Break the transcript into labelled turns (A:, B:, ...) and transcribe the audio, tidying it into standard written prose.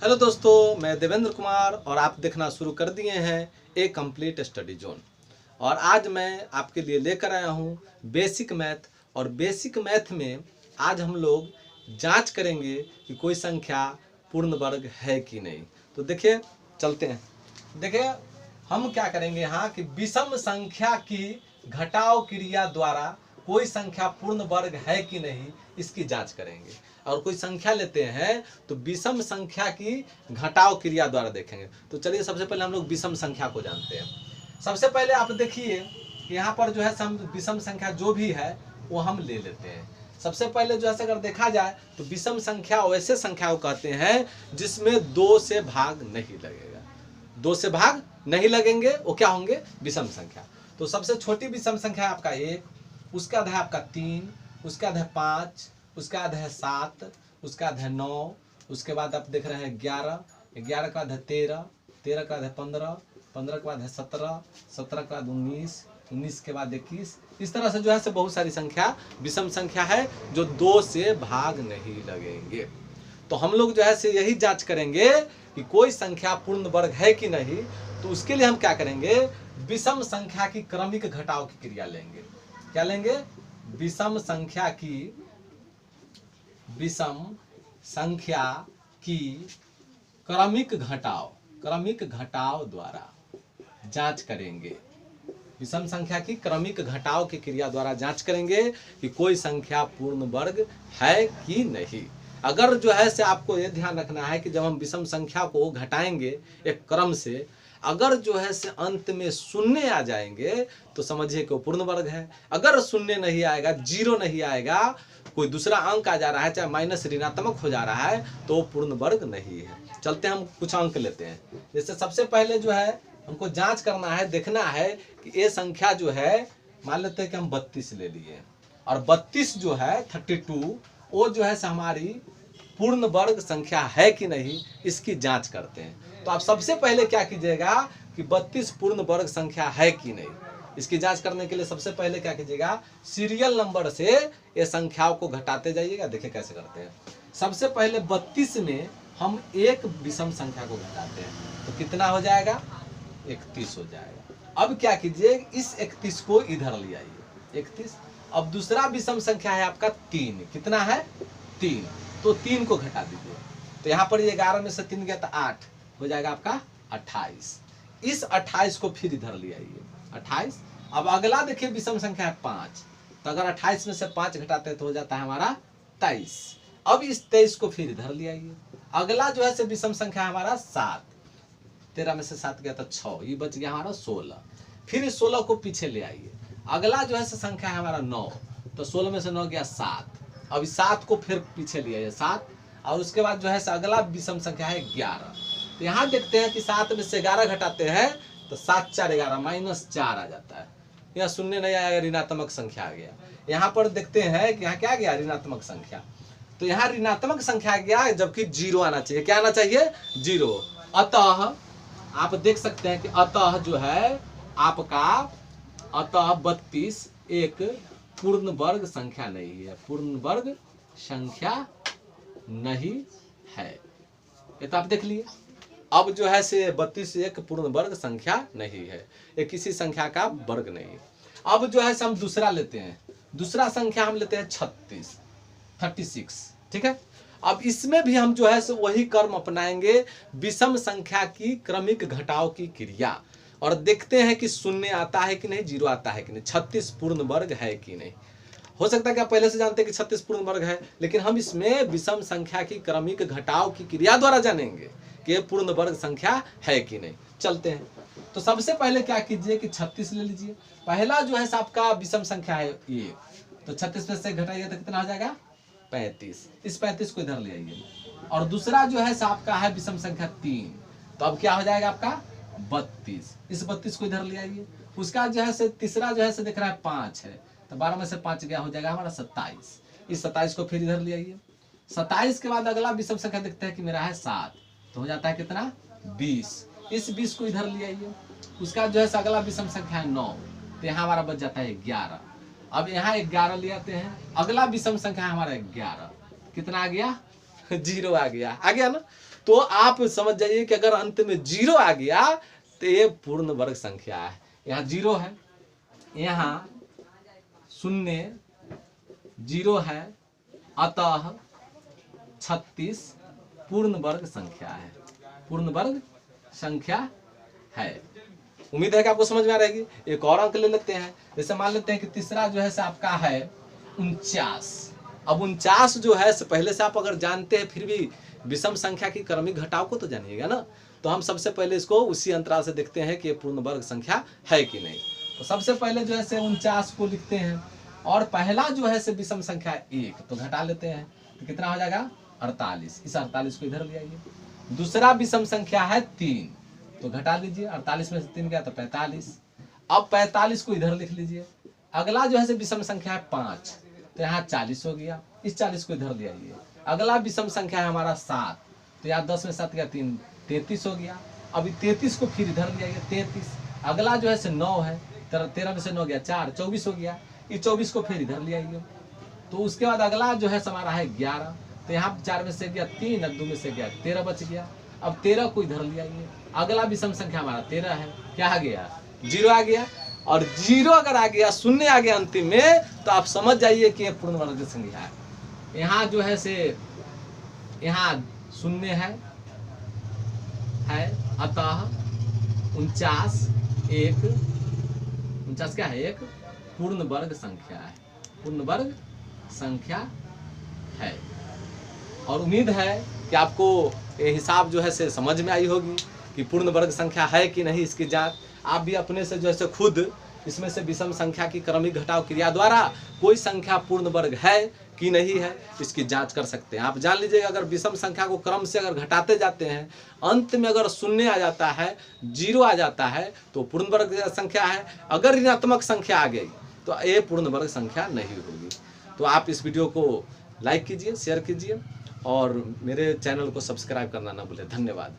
A: Hello दोस्तों, मैं देवेंद्र कुमार और आप देखना शुरू कर दिए हैं ए कंप्लीट स्टडी जोन। और आज मैं आपके लिए लेकर आया हूं बेसिक मैथ। और बेसिक मैथ में आज हम लोग जांच करेंगे कि कोई संख्या पूर्ण वर्ग है कि नहीं। तो देखिए, चलते हैं। देखिए, हम क्या करेंगे यहाँ कि विषम संख्या की घटाव क्रिया द्वारा कोई संख्या पूर्ण वर्ग है कि नहीं, इसकी जांच करेंगे। और कोई संख्या लेते हैं तो विषम संख्या की घटाव क्रिया द्वारा देखेंगे। तो चलिए, सबसे पहले हम लोग विषम संख्या को जानते हैं। सबसे पहले आप देखिए कि यहाँ पर जो है विषम संख्या जो भी है वो हम ले लेते हैं। सबसे पहले जो है अगर देखा जाए तो विषम संख्या वैसे संख्या को कहते हैं जिसमें 2 से भाग नहीं लगेगा। 2 से भाग नहीं लगेंगे, वो क्या होंगे? विषम संख्या। तो सबसे छोटी विषम संख्या है आपका 1, उसका आधा है आपका 3, उसका आधा है 5, उसका आधा है 7, उसका आधा है 9, उसके बाद आप देख रहे हैं 11, 11 का आधा है 13, 13 का आधा है 15, 15 के बाद है 17, 17 के बाद 19, 19 के बाद 21। इस तरह से जो है से बहुत सारी संख्या विषम संख्या है जो 2 से भाग नहीं लगेंगे। तो हम लोग जो है से यही जांच करेंगे कि कोई संख्या पूर्ण वर्ग है कि नहीं। तो उसके लिए हम क्या करेंगे? विषम संख्या की क्रमिक घटाव की क्रिया लेंगे। क्या लेंगे? विषम संख्या की क्रमिक घटाव द्वारा जांच करेंगे। विषम संख्या की क्रमिक घटाव की क्रिया द्वारा जांच करेंगे कि कोई संख्या पूर्ण वर्ग है कि नहीं। अगर जो है से आपको ये ध्यान रखना है कि जब हम विषम संख्या को घटाएंगे एक क्रम से, अगर जो है से अंत में शून्य आ जाएंगे तो समझिए कि वो पूर्ण वर्ग है। अगर शून्य नहीं आएगा, 0 नहीं आएगा, कोई दूसरा अंक आ जा रहा है, चाहे माइनस ऋणात्मक हो जा रहा है, तो वो पूर्ण वर्ग नहीं है। चलते हम कुछ अंक लेते हैं। जैसे सबसे पहले जो है हमको जांच करना है, देखना है कि ये संख्या जो है, मान लेते हैं कि हम 32 ले लिए और 32 जो है 32, वो जो है हमारी पूर्ण वर्ग संख्या है कि नहीं, इसकी जांच करते हैं। तो आप सबसे पहले क्या कीजिएगा कि 32 पूर्ण वर्ग संख्या है कि नहीं, इसकी जांच करने के लिए सबसे पहले क्या कीजिएगा, सीरियल नंबर से ये संख्याओं को घटाते जाइएगा। देखिए कैसे करते हैं। सबसे पहले 32 में हम एक विषम संख्या को घटाते हैं तो कितना हो जाएगा? 31 हो जाएगा। अब क्या कीजिए, इस 31 को इधर ले आइए, 31। अब दूसरा विषम संख्या है आपका 3। कितना है? 3। तो 3 को घटा दीजिए। तो यहाँ पर 11 में से 3 गया तो 8 हो जाएगा आपका 28। इस 28 को फिर इधर ले आइए, 28। अब अगला देखिए विषम संख्या है 5। तो अगर 28 में से 5 घटाते हैं तो हो जाता है हमारा 23। अब इस 23 को फिर इधर ले आइए। अगला जो है विषम संख्या है हमारा 7। 13 में से 7 गया तो 6, ये बच गया हमारा 16। फिर इस 16 को पीछे ले आइए। अगला जो है संख्या है हमारा 9। तो 16 में से 9 गया 7। अब इस 7 को फिर पीछे ले आइए, 7। और उसके बाद जो है अगला विषम संख्या है 11। तो यहाँ देखते हैं कि 7 में से 11 घटाते हैं तो 7 4 11, -4 आ जाता है। यहाँ शून्य नहीं आएगा, ऋणात्मक संख्या आ गया। यहाँ पर देखते हैं कि यहाँ क्या गया? ऋणात्मक संख्या। तो यहाँ ऋणात्मक संख्या गया, जबकि 0 आना चाहिए। क्या आना चाहिए? 0। अतः आप देख सकते हैं कि अतः जो है आपका, अतः 32 एक पूर्ण वर्ग संख्या नहीं है, पूर्ण वर्ग संख्या नहीं है। ये तो आप देख लिए। अब जो है से 32 एक पूर्ण वर्ग संख्या नहीं है, ये किसी संख्या का वर्ग नहीं। अब जो है हम दूसरा लेते हैं। दूसरा संख्या हम लेते हैं 36। ठीक है। अब इसमें भी हम जो है वही कर्म अपनाएंगे, विषम संख्या की क्रमिक घटाव की क्रिया, और देखते हैं कि शून्य आता है कि नहीं, 0 आता है कि नहीं, 36 पूर्ण वर्ग है कि नहीं। हो सकता है कि आप पहले से जानते हैं कि 36 पूर्ण वर्ग है, लेकिन हम इसमें विषम संख्या की क्रमिक घटाव की क्रिया द्वारा जानेंगे कि ये पूर्ण वर्ग संख्या है कि नहीं। चलते हैं। तो सबसे पहले क्या कीजिए कि 36 ले लीजिए। पहला जो है आपका विषम संख्या है ये, तो 36 में से घटाइए तो कितना हो जाएगा? 35। इस 35 को इधर ले आइए। और दूसरा जो है आपका है विषम संख्या 3। तो अब क्या हो जाएगा आपका? 32। इस 32 को इधर ले आइए। उसका जो है तीसरा जो है दिख रहा है 5 है, तो 12 में से 5 गया, हो जाएगा हमारा 27। इस 27 को फिर इधर ले आइए। 27 के बाद अगला विषम संख्या देखते हैं कि मेरा है 7, तो हो जाता है कितना? 20। इस 20 को इधर ले आइए। उसका जो है अगला विषम संख्या है 9, तो यहाँ हमारा बच जाता है 11। अब यहाँ 11 ले आते हैं। अगला विषम संख्या है हमारा 11, कितना आ गया? 0 आ गया ना। तो आप समझ जाइए कि अगर अंत में 0 आ गया तो ये पूर्ण वर्ग संख्या है। यहाँ 0 है, यहाँ 0 0 है, अतः 36 पूर्ण वर्ग संख्या है, पूर्ण वर्ग संख्या है। उम्मीद है कि आपको समझ में आ रहेगी। एक और अंक ले लेते हैं, जैसे मान लेते हैं कि तीसरा जो है आपका है 49। अब 49 जो है पहले से आप अगर जानते हैं फिर भी विषम संख्या की क्रमिक घटाव को तो जानिएगा ना। तो हम सबसे पहले इसको उसी अंतराल से देखते हैं कि ये पूर्ण वर्ग संख्या है कि नहीं। तो सबसे पहले जो है 49 को लिखते हैं और पहला जो है विषम संख्या 1 तो घटा लेते हैं, तो कितना हो जाएगा 48। इस 48 को इधर ले आइए। दूसरा विषम संख्या है 3 तो घटा लीजिए, 48 में से 3 गया तो 45। अब 45 को इधर लिख लीजिए। अगला जो है विषम संख्या है 5 तो यहाँ 40 हो गया, इस 40 को इधर ले आइए। अगला विषम संख्या है हमारा 7 तो यहाँ 10 में 7 गया 3 33 हो गया। अभी 33 को फिर इधर ले आइए 33। अगला जो है 9 है, 13 में से 9 गया 4 24 हो गया, इस 24 को फिर इधर ले आइए। तो उसके बाद अगला जो है हमारा है 11 तो यहाँ 4 में से गया 3 और 2 में से गया 13 बच गया। अब 13 को इधर ले आइए। अगला विषम संख्या हमारा 13 है, क्या आ गया 0 आ गया। और 0 अगर आ गया, 0 आ गया अंतिम में, तो आप समझ जाइए कि यह पूर्ण वर्ग संख्या है। यहाँ जो है यहाँ 0 है अतः 49 क्या है, एक पूर्ण वर्ग संख्या है, पूर्ण वर्ग संख्या है। और उम्मीद है कि आपको ये हिसाब जो है समझ में आई होगी कि पूर्ण वर्ग संख्या है कि नहीं। इसकी जांच आप भी अपने से जो है खुद इसमें से विषम संख्या की क्रमिक घटाव क्रिया द्वारा कोई संख्या पूर्ण वर्ग है कि नहीं है, इसकी जांच कर सकते हैं। आप जान लीजिएगा अगर विषम संख्या को क्रम से अगर घटाते जाते हैं, अंत में अगर 0 आ जाता है, 0 आ जाता है तो पूर्ण वर्ग संख्या है। अगर ऋणात्मक संख्या आ गई तो ये पूर्ण वर्ग संख्या नहीं होगी। तो आप इस वीडियो को लाइक कीजिए, शेयर कीजिए और मेरे चैनल को सब्सक्राइब करना ना भूलें। धन्यवाद।